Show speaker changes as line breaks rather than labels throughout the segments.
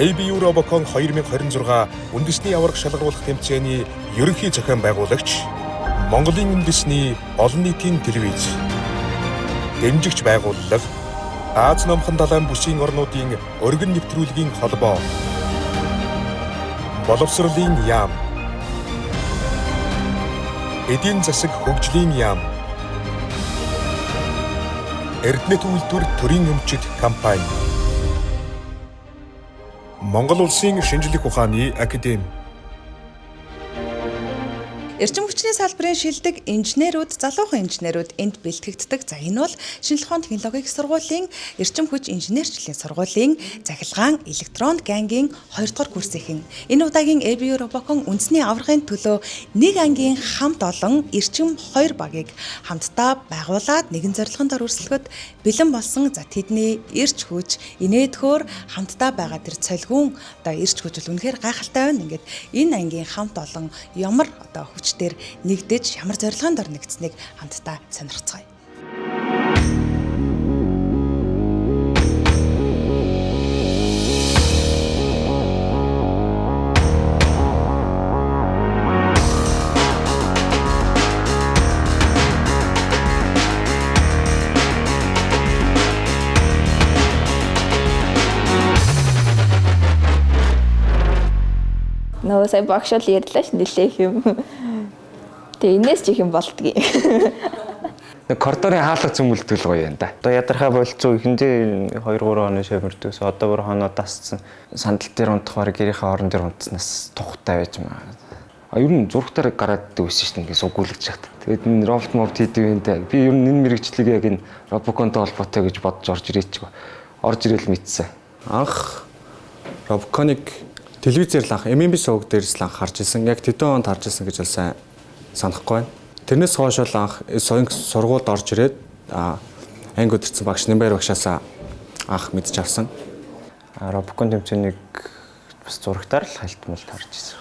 ABU Robocon 2026 үндэсний аварга шалгаруулах тэмцээний ерөнхий зохион байгуулагч, Монголын үндэсний олон нийтийн телевиз, дэмжигч байгууллага, Аз номхон далайн бүсийн орнуудын өргөн нэвтрүүлгийн холбоо, боловсролын яам, эдийн засаг хөгжлийн яам, Эрдэнэт үйлдвэр төрийн өмчит компани, Монгол улсын шинжлэх ухааны академи.
Эрчим хүчний салбарын шилдэг инженерүүд, залуухан инженерүүд энд бэлтгэгддэг. За энэ бол шинжлэх ухааны технологийн сургуулийн эрчим хүч инженерчлэлийн сургуулийн захилгаан электрон гангийн 2 дугаар курсын. Энэ удаагийн ABU Robocon үндэсний аваргын төлөө нэг ангийн хамт олон эрчим 2 багийг хамтдаа байгуулад нэгэн зорилгонд өрсөлдөхөд бэлэн болсон. За тэдний эрч хүч, инээдхөөр хамтдаа байгаа тэр цолгиун одоо эрч хүч бол үнэхээр гайхалтай байна. Ингээд энэ ангийн хамт олон ямар одоо хүч дээр нэгдэж ямар зорилгонд ор нэгдсэнийг хамтдаа сонирхцгаая.
Нөө сая багшаал ярьлаач нэлээх юм. Тэгээ энэс ч их юм болдгийг.
Коридорын хаалга цөмөлдөл гоё юм да. Одоо ядархаа болцоо ихэндээ 2-3 оны шавмэрдээс одоо бүр хоноо дасцсан сандал дээр унтахаар гэрийнхээ орон дээр унтснаас тухтай байж маа. Ер нь зургатаар гараад дүүсэн шүү дээ ингээд сугуулгаж чад. Тэгээд энэ робот мод хийдэг юм да. Би ер нь энэ мэрэгчлийг яг энэ Robocon-той холбоотой гэж бодож орж ирээч. Орж ирээл мэдсэн. Анх Robocon-ыг телевизээр л анх MMB сувг дээрс л анх харж ирсэн. Яг тэдэн онд харж ирсэн гэж бол сайн санахгүй байна. Тэрнээс хойш бол анх сургуульд орж ирээд анги өдөрцөн багш Нэмбаяр багшаасаа анх мэдж авсан. Robocon тэмцээнийг бас зурагтаар л хальтмалд харж ирсэн.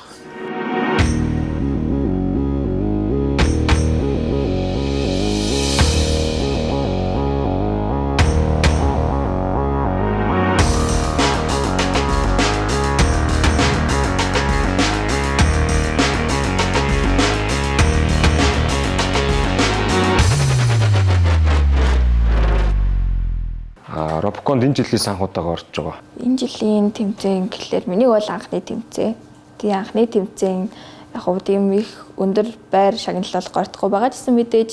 Robocon энэ жилийн санхудаага орж байгаа.
Энэ жилийн тэмцээн гэхлээр миний бол анхны тэмцээн. Тэгээ анхны тэмцээн яг хөө тийм их өндөр байр шагналал гортхгүй байгаа гэсэн мэдээж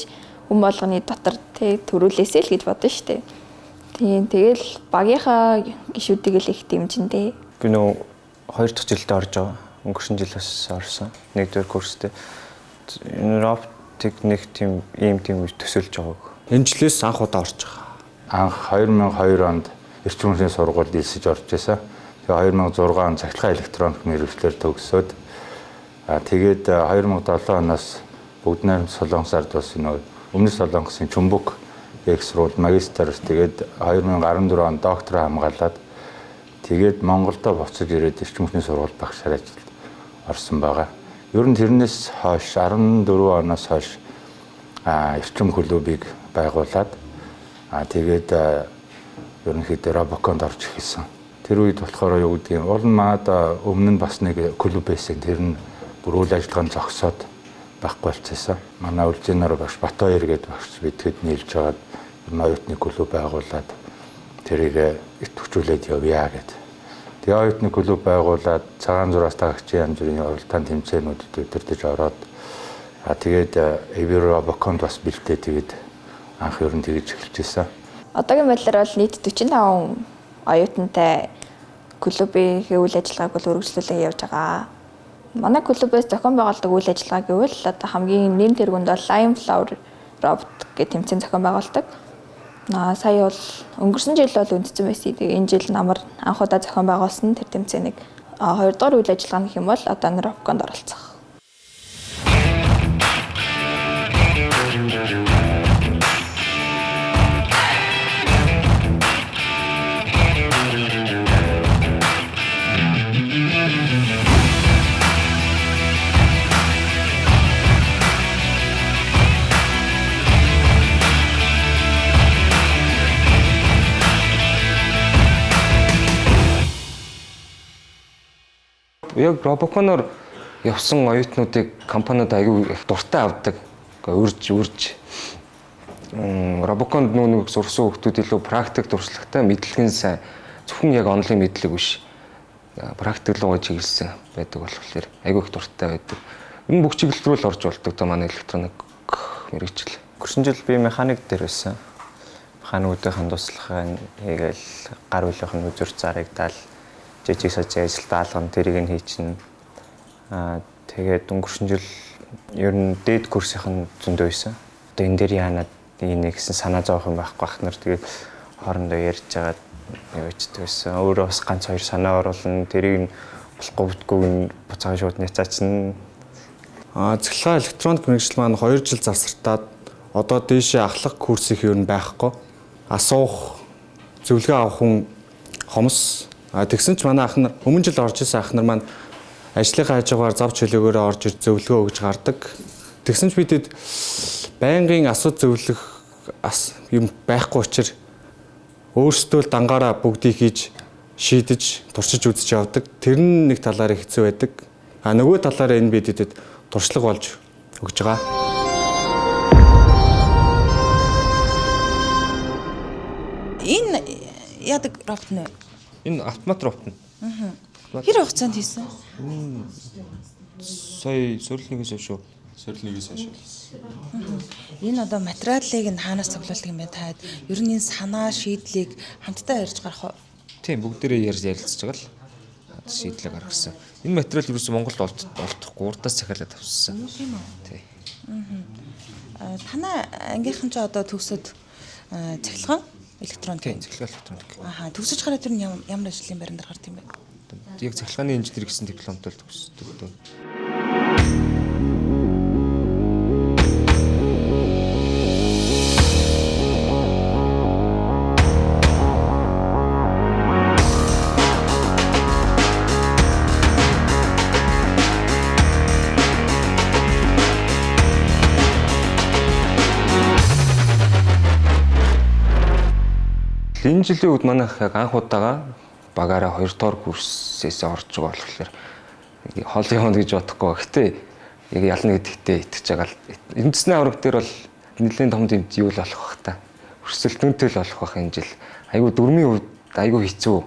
хүн болгоны дотор төрүүлээсэй л гэж бодсон шүү дээ. Тийм тэгэл багийнхаа гишүүдийг л их дэмжиндээ.
Би нөө 2 дахь жилдээ орж байгаа. Өнгөрсөн жилээс орсон. 1-р курстэй. Энэ роботик нэг тийм ийм төсөөлж байгааг. Энэ жилээс анх удаа орж байгаа.
Анх 2002 онд эрчим хүчний сургуульд элсэж орж байсан. Тэгээ 2006 онд цахилгаан электроник мэргэжлэр төгсөөд тэгээд 2007 оноос бүгд найрамд Солонгосоор дуусна. Өмнөд Солонгосын Чумбук экс-рууд магистр тэгээд 2014 онд доктор хамгаалаад тэгээд Монголдо буцаж ирээд эрчим хүчний сургуульд багшаар ажиллаж орсон байгаа. Ер нь тэрнээс хойш 14 оноос хойш эрчим клубыг байгуулад тэгээд ерөнхийдөө Robocon-д орж ирсэн. Тэр үед болохоор юу гэдгийг уул нь маад өмнө нь бас нэг клуб байсан. Тэр нь бүр үйл ажиллагаанд зогсоод байхгүй болчихсон. Манай Улжинаар багш Батбаяр гэдэг багш бидгэд нийлж байгаад оюутны клуб байгуулад тэрийг идэвхжүүлээд явъя гэд. Тэгээ оюутны клуб байгуулад цагаан зураас тагчийн янз бүрийн уралдаан тэмцээнүүдэд удирдах ороод тэгээд ABU Robocon бас бэлдээ тэгээд анх ер нь тэгж эхэлж байсан.
Одоогийн байдлаар бол нийт 45 оюутантай клубийн үйл ажиллагааг бол үргэлжлүүлэн явж байгаа. Манай клубээс зохион байгуулдаг үйл ажиллагаа гэвэл одоо хамгийн нэм тэргуунд бол Lion Flower Robot гэх тэмцээн зохион байгуулдаг. Сая бол өнгөрсөн жил бол үндсэн байсан. Тэгээ энэ жил намар анх удаа зохион байгуулсан тэр тэмцээнийг 2 дугаар үйл ажиллагаа гэх юм бол одоо Robocon-д оролцох.
Яг робоконоор явсан оюутнуудыг компаниуд аягүй их дуртай авдаг. Үрж. Робоконд нүг сурсан хүмүүс илүү практик туршлагатай, мэдлэг нь сайн. Зөвхөн яг онлайн мэдлэг биш. Практик руу чиглэсэн байдаг болохоор аягүй их дуртай байдаг. Энэ бүх чиглэл рүү л орж болдог та манай электроник мэргэжил. Өнгөрсөн жил би механик дээр байсан. Механикуудын туслахын хийгээл гар бүлийнх нь үзүр зарагдал, жижиг сажиг ажил даалган тэрийг нь хийчихнэ. Тэгээд өнгөрсөн жил ер нь дээд курсын зөндөө байсан. Одоо энэ дээр яанад энэ гэсэн санаа зовох юм байхгүй ах нар тэгээд хоорондоо ярьж байгаа юу ч гэсэн өөрөө бас ганц хоёр санаа оруулна тэрийг нь болохгүй бүтгүйг нь буцаага шууд няцаачна.
Цахилгаан электроник мэргэжил маань 2 жил завсартаад одоо дээшээ ахлах курс их ер нь байхгүй. Асуух, зөвлөгөө авах хүн хомс. Тэгсэн ч манай ах нар өмнө жил орж исэн ах нар маань ажлынхаа хажуугаар зав чөлөөгөөрөө орж ир зөвлөгөө өгж гардаг. Тэгсэн ч бидэд байнгын асууд зөвлөх юм байхгүй учраас өөрсдөө л дангаараа бүгдийг хийж шийдэж туршиж үзэж явдаг. Тэр нь нэг талаараа хэцүү байдаг. Нөгөө талаараа энэ бидэд туршлага болж өгж байгаа.
Энэ яадаг робот нэ?
Энэ автомат робот нь.
Хэр хугацаанд хийсэн?
Сая сорилнээс шүү.
Энэ одоо материалыг нь хаанаас цуглуулдаг юм бэ таад? Ер нь энэ санаа шийдлийг хамтдаа ярьж гарах уу?
Тийм бүгдээрээ ярилцж байгаа л шийдлээ гаргасан. Энэ материал юу ч Монголд олдохгүй урдаас захиалаад авсан. Тийм.
Танай ангийнхан ч одоо төгсөд цахилгаан электроник.
Тийм, цахилгаан электроник.
Төгсөж хараад тэр нь ямар ажлын байран дээр гард юм бэ?
Яг цахилгааны инженер гэсэн дипломтой л төгсдөг. Энэ жилийн үед манайх яг анх удаага багаараа 2 дугаар курсээс орж байгаа болохоор хол явна гэж бодохгүй. Гэхдээ яг ялна гэдэгтээ итгэж байгаа л. Үндэсний авраг дээр бол нэлээд том тэмд юу л болох бах та. Өрсөлдөөнтэй л болох бах энэ жил. Айгу дөрмийн үед айгу хэцүү.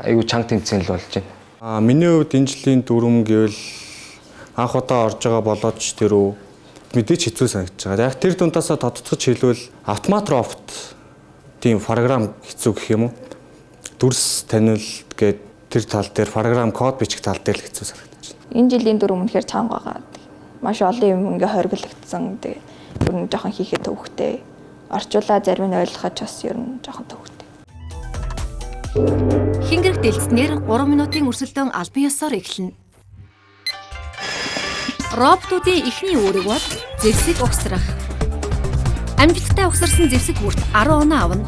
Айгу чанга тэмцээн л болж байна.
Миний хувьд энэ жилийн дүрм гэвэл анх удаа орж байгаа болоод ч тэрөө мэдээч хэцүү санагдаж байгаа. Яг тэр дундаас тодтогч хэлвэл автомат робот тийм програм хэцүү гэх юм уу? Дүрс таниул гээд тэр тал дээр програм код бичих тал дээр л хэцүү санагдаж байна.
Энэ жилийн дүр өмнөхөр чанга байгаа. Маш олон юм ингээ хоригдлогдсон. Тэгээ ер нь жоохон хийхэд төвхтэй. Орчуулаа зарим нь ойлгоход бас ер нь жоохон төвхтэй.
Хингэрэг дэлцснээр 3 минутын өрсөлдөөн албан ёсоор эхэлнэ. Роботуудын эхний үүрэг бол зэвсэг угсрах. Амжилттай угсарсан зэвсэг бүрт 10 оноо авна.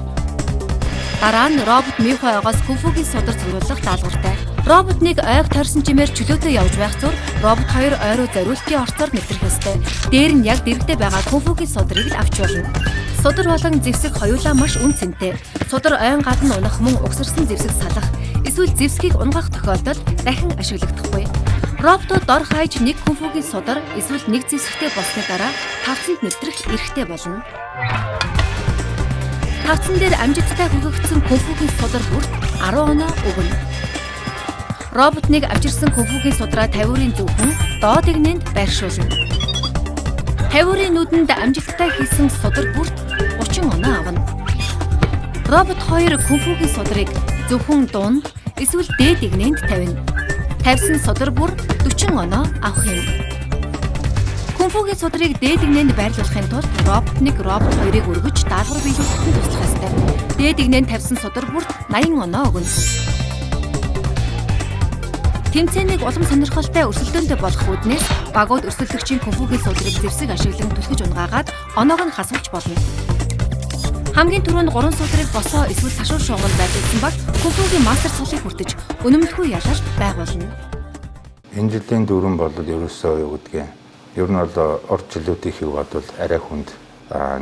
Дараа нь робот мийнхой ойгоос кунфугийн содар цуглуулах даалгавартай. Роботныг ойг тойрсон чимээр чөлөөтэй явж байх зур робот 2 ойроо зориултын орцоор нэвтрэх ёстой. Дээр нь яг дэрэгдээ байгаа кунфугийн содрыг л авч болно. Содар болон зэвсэг хоёулаа маш үн цэнтэй. Содар ойн гадна унах мөн угсарсан зэвсэг салах, эсвэл зэвсгийг унгах тохиолдолд дахин ашиглагдахгүй. Роботууд дор хаяж нэг кунфугийн содар эсвэл нэг зэвсэгтэй болсны дараа тавцанд нэвтрэх эрхтэй болно. Тавцан дээр амжилттай хөгөгдсөн кунфугийн содар бүрт 10 оноо өгнө. Роботныг авчирсан кунфугийн судраа тавиурын зөвхөн доод игнэнд байршуулна. Тавиурын нүдэнд амжилттай хийсэн содар бүрт 30 оноо авна. Робот 2 кунфугийн судрыг зөвхөн дунд эсвэл дээд игнэнд тавина. Тавьсан содар бүр 40 оноо авах юм. Кунфугийн судрыг дээд игнэнд байрлуулахын тулд робот 2-ыг өргөж даалгавар биелүүлэхэд туслах ёстой. Дээд игнэнд тавьсан содар бүрт 80 оноо өгнө. Тэмцээнийг улам сонирхолтой өрсөлдөөнтэй болгох үүднээс багууд өрсөлдөгчийн кунфугийн судрыг зэвсэг ашиглан түлхэж унгаагаад оноог нь хасуулж болно. Хамгийн түрүүнд 3 судрыг босоо эсвэл ташуул шугамд байрлуулсан баг кунфугийн мастер цолыг хүртэж өнөмтгөө ялгаж байгуулна.
Энэ жилийн дүрэн бол ерөөсөө юу гэдгийг ер нь бол орж жилүүдийн хийг бодвол арай хүнд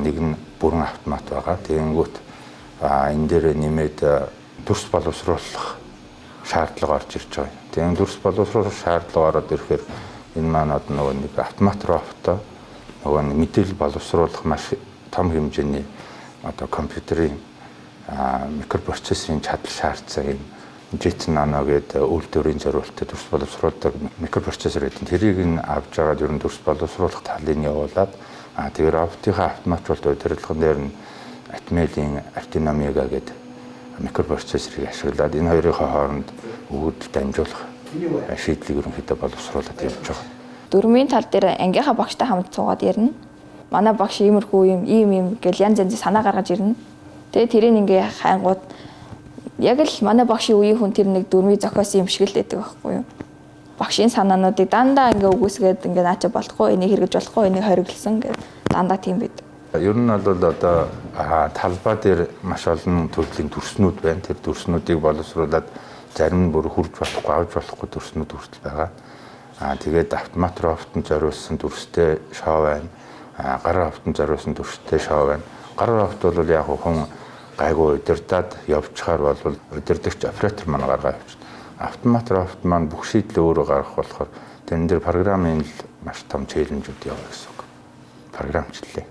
нэг нь бүрэн автомат байгаа. Тэгэнгүүт энэ дээр нэмээд төрс боловсруулах шаардлага орж ирж байгаа. Тийм дүрс боловсруулах шаардлагаар ирэхээр энэ маань одоо нөгөө нэг автомат роботоо нөгөө мэдээлэл боловсруулах маш том хэмжээний одоо компьютерийн микропроцессорын чадал шаардсан юм JET Nano гэдэг үйлдвэрийн зориултад дүрс боловсруулдаг микропроцессор гэдэг. Тэрийг нь авч жагаад ер нь дүрс боловсруулах талыг явуулаад тэгээ роботынхаа автоматжуулалт удирдлагын дээр нь Atmel-ийн Artinomiga гэдэг микропроцессорыг ашиглаад энэ хоёрын хооронд өгөгдөлд дамжуулах шийдлийг ерөнхийдөө боловсруулаад явж байгаа.
Дөрмийн тал дээр ангийнхаа багштай хамт суугаад ярина. Манай багш иймэрхүү ийм гэл янз янзын санаа гаргаж ирнэ. Тэгээ тэрийг ингээ хайнгууд яг л манай багшийн үеийн хүн тэр нэг дөрмийг зохиосон юм шиг л байдаг байхгүй юу? Багшийн санаануудыг дандаа ингээ үгүйсгээд ингээ наача болохгүй, энийг хэрэгж болохгүй, энийг хориглосон гэдэг дандаа тийм байд.
Ер нь бол одоо талбай дээр маш олон төрлийн дүрснүүд байна. Тэр дүрснүүдийг боловсруулад зарим нь бүр хурж болохгүй, авч болохгүй дүрснүүд хүртэл байгаа. Тэгээд автомат роботонд зориулсан дүрстэй шоу байна. Гар роботонд зориулсан дүрстэй шоу байна. Гар робот бол яг хүн гайгүй удирдаад явчихаар бол удирдагч оператор маань гаргаа явчихна. Автомат робот маань бүх шийдлээ өөрөө гаргах болохоор тэрэн дээр програмын маш том челленжүүд яваа гэсэн үг. Програмчлалээ.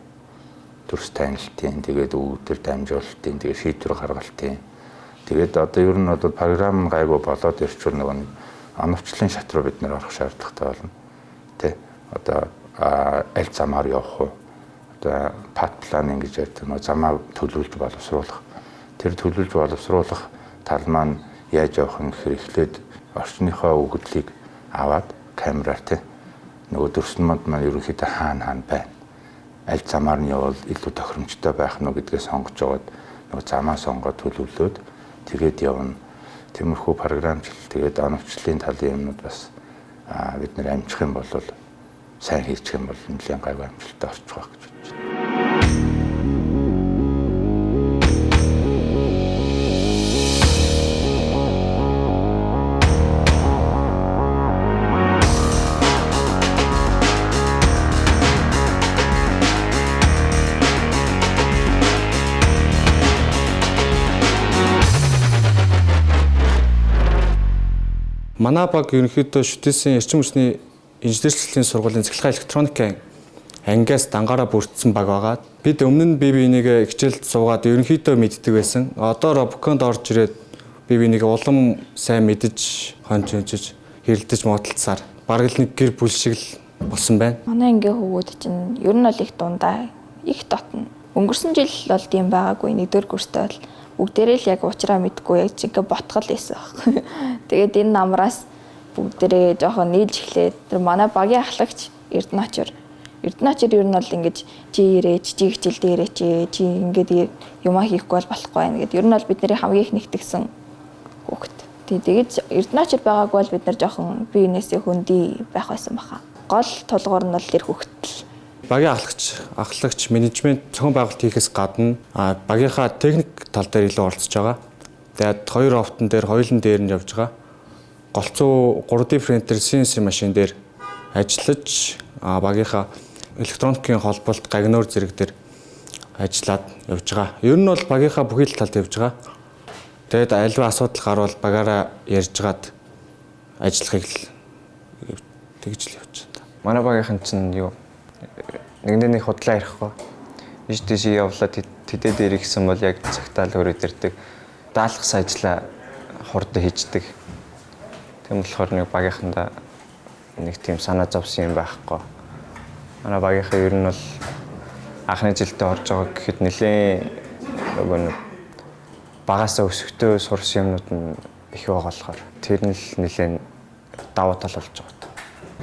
Дүрс танилтын, тэгээд өгөгдөр дамжуулалтын, тэгээд шийдвэр гаргалтын. Тэгээд одоо ер нь бол програм гайгүй болоод ирчүүл нэг оновчлын шат руу бид нэр орох шаардлагатай болно. Тэ одоо аль замаар явах уу? Одоо пат планинг гэж ярьдаг нөө замаа төлөвлөж боловсруулах. Тэр төлөвлөж боловсруулах тал маань яаж явах юм гэхээр эхлээд орчныхоо өгөгдлийг аваад камераар тэ нөгөө дүрснүүд маань ерөнхийдөө хаана байна. Аль замаар нь явбал илүү тохиромжтой байх нь гэдгээ сонгож аваад нөгөө замаа сонгоод төлөвлөөд тэгээд явна. Тиймэрхүү програмчлал тэгээд оновчлалын талын юмнууд бас бид нэр амжих юм бол сайн хийчих юм бол нэлээд гайгүй амжилттай орчих байх гэж бодож байна.
Манай баг ерөнхийдөө шүтээсэн эрчим хүчний инженерчлэлийн сургуулийн цахилгаан электроникийн ангиас дангаараа бүрдсэн баг байгаа. Бид өмнө нь бие бинийгээ хичээлд суугаад ерөнхийдөө мэддэг байсан. Одоо робоконд орж ирээд бие бинийгээ улам сайн мэдж, хончиж, хэрэлдэж модалцсаар бараг л нэг гэр бүл шиг л болсон байна.
Манай ангийн хөвгүүд чинь ер нь бол их дундаа их дотно. Өнгөрсөн жил бол тийм байгаагүй. Нэгдүгээр курстай бол бүгдээрээ л яг уучраа мэдгүй яг чиг ботгол байсан баг. Тэгээд энэ намраас бүгдээрээ жоохон нийлж эхлээд тэр манай багийн ахлагч Эрдэнэчэр ер нь бол ингэж чи ирээч, чи хичээл дээрээч, чи ингээд юмаа хийхгүй бол болохгүй байна гэд. Ер нь бол бид нарын хамгийн их нэгтгсэн хүүхэд. Тэгээд Эрдэнэчэр байгаагүй бол бид нар жоохон биенээсээ хөндөй байх байсан баха. Гол тулгуур нь бол тэр хүүхэд.
Багийн ахлагч менежмент зохион байгуулалт хийхээс гадна багийнхаа техник тал дээр илүү оролцож байгаа. Тэгээд хоёр офтон дээр хоёулын дээр нь явж байгаа. Голцоо 3D принтер CNC машин дээр ажиллаж багийнхаа электроникийн холболт гагнуур зэрэг дээр ажиллаад явж байгаа. Ер нь бол багийнхаа бүхий л талд явж байгаа. Тэгээд альва асуудал гарвал багаараа ярьжгаад ажиллахыг л тэгж л явж байна.
Манай багийнхан чинь юу нэгнээ худлаа ярихгүй. Иш тийш явлаа тэдэд ирсэн бол яг цагтаал өрөөд ирдэг. Даалгас ажиллаа хурдан хийждэг. Тийм болохоор нэг багийнхандаа нэг тийм санаа зовсон юм байхгүй. Манай багийнхаа ер нь бол анхны жилдээ орж байгаа гэхэд нэлээд нөгөө нэг багасаа өсөктөө сурсан юмнууд нь их байгаа болохоор тэр нь л нэлээд давуу тал болж байгаа.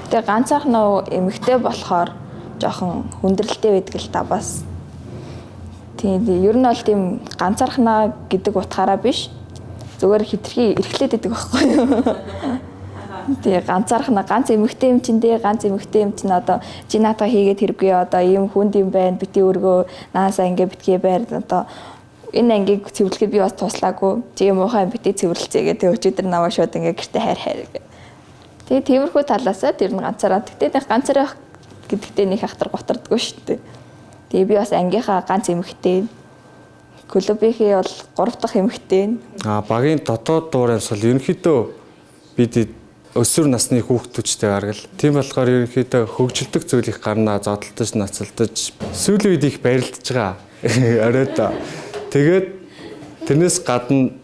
Тэгээ ганцаархан эмэгтэй болохоор жоохон хүндрэлтэй байдаг л та бас. Тийм ер нь бол тийм ганцаархнаа гэдэг утгаараа биш. Зүгээр хитрхи эрхлээд байдаг байхгүй юу? Тэгээ ганц эмэгтэй юм чинь одоо чи наатаа хийгээд хэрэггүй одоо ийм хүнд юм байна бити өргөө наасаа ингээ битгий байр одоо энэ ангийг цэвэрлэхэд би бас туслаагүй чи муухай бити цэвэрлцээ гэдэг өчигдөр наваа шууд ингээ гэртээ хайр гэ. Тэгээ тиймэрхүү талаасаа тэр нь ганцаараа тэгтээ ганцаараа гэдэгтээ нэг хахтар готардгүй шүү дээ. Тэгээ би бас ангийнхаа ганц эмэгтэй клубийнхээ бол 3 дахь эмэгтэй.
Багийн дотоод дуураас бол ерөнхийдөө бид өсвөр насны хүүхдүүдтэй гаргал. Тийм болохоор ерөнхийдөө хөгжилдөг зүйл их гарнаа, зодтолдож, нацалдаж, сүүлийн үед их барилдаж байгаа. Оройд. Тэгээд тэрнээс гадна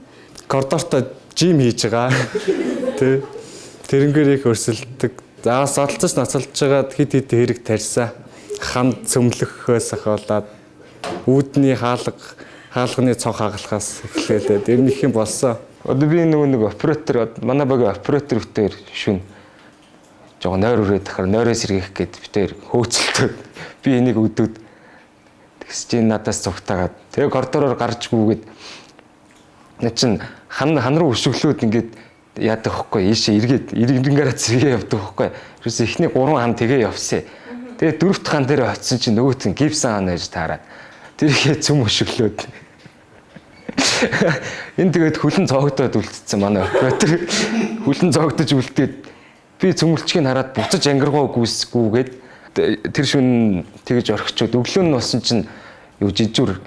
коридортой жим хийж байгаа. Тэ. Тэрнгээр их өрсөлдөг. За зодтолдож, нацалдаж байгаад хит хэрэг тарьсан. Ханд цөмлөхөөс ахуулаад үүдний хаалганы цонх хагалахаас эхлээд ер нь их юм болсон.
Одоо би нэг оператор манай багийн оператор битээр шүн жоо нойр өрөөд дахаар нойроо сэргийх гээд битээр хөөцөлтөд би энийг өдөөд тэгс чи надаас цугтаагаад тэгээ коридороор гарч гүгээд нэ чин хан руу өшөглөөд ингээд яадаг хөхгүй ийшээ эргэнгээрээ зэрэгээ явдаг хөхгүй ерөөс эхний 3 хан тэгээ явсан. Тэгээ 4-р хан дээр очисон чинь нөгөөт нь гипсан хан байж таараад тэр ихээ цөм өшөглөөд энэ тэгээд хүлэн цогтоод үлдсэн манай оператор хүлэн цогтож үлдээд би цөмөлчгийг хараад буцаж ангиргоо гүйсгүйгээд тэр шүн тэгж орхичод өглөө нь болсон чинь юу жижүүр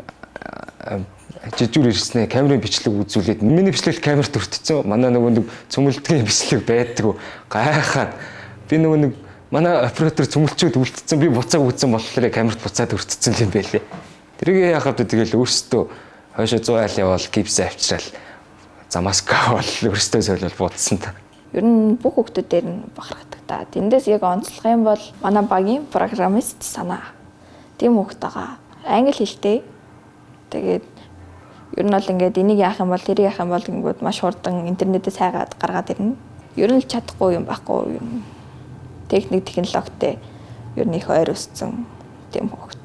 ирснээр камерын бичлэг үзүүлээд миний бичлэгт камер төртцөө манай нөгөө нэг цөмөлдгийн бичлэг байдгүй гайхаад би нөгөө нэг манай оператор цөмөлчөөд үлдсэн би буцааг үзсэн болохоор камерт буцаад өртцсөн юм байлээ. Тэрийг яхад тэгэл өөртөө хойшоо 100 айл явал гипс авчрал замаска бол өөртөө солиул буудсан та.
Ер нь бүх хүүхдүүдээр нь бахархдаг та. Тэндээс яг онцлох юм бол манай багийн программист санаа. Тийм хүүхд байгаа. Англи хэлтэй. Тэгээд ер нь бол ингээд энийг яах юм бол тэрийг яах юм бол ингээд маш хурдан интернетээс хайгаад гаргаад ирнэ. Ер нь л чадахгүй юм байхгүй юу? Техник технологитой ер нь их ойр өссөн тийм хүүхд.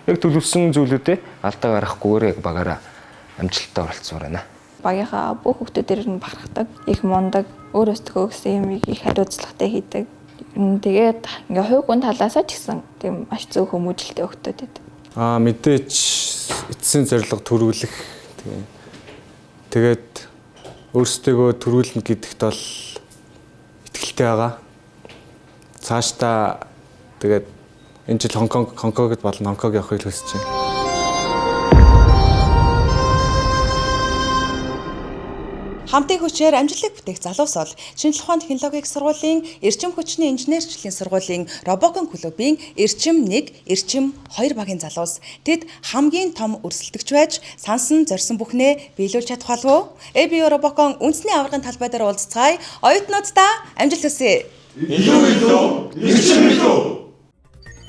Яг төлөвлөсөн зүйлүүдээ алдаа гаргахгүйгээр яг багаараа амжилттай оролцсоор байна.
Багийнхаа бүх хүүхдүүдээр нь бахархдаг, их мундаг, өөрөөсөө өгсөн юмыг их хариуцлагатай хийдэг. Тэгээд ингээ хувь хүн талаасаа ч гэсэн тийм маш зөв хүмүүжлэлтэй хүүхдүүд байдаг.
Мэдээж эцсийн зорилго төрүүлэх. Тэгээд өөрсдөө төрүүлнэ гэдэгт бол итгэлтэй байгаа. Цаашдаа тэгээд энэ жил Хонконгд болон Хонконг явахыг хүсэж байна.
Хамтын хүчээр амжилтыг бүтээх залуус бол шинжлэх ухааны технологийн сургуулийн эрчим хүчний инженерчлэлийн сургуулийн Робокон клубын эрчим 1, эрчим 2 багийн залуус. Тэд хамгийн том өрсөлдөгч байж сансан зорьсон бүхнээ биелүүлж чадах болов уу? ABO Робокон үндэсний аваргын талбай дээр уулзцгаая. Оюутнуудаа амжилт хүсье.
Илүү эрчим илүү.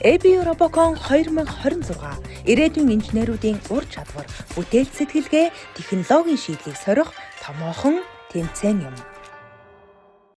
ABO Робокон 2026 ирээдүйн инженеруудын ур чадвар, бүтээл сэтгэлгээ, технологийн шийдлийг сорих томоохон тэмцээн юм.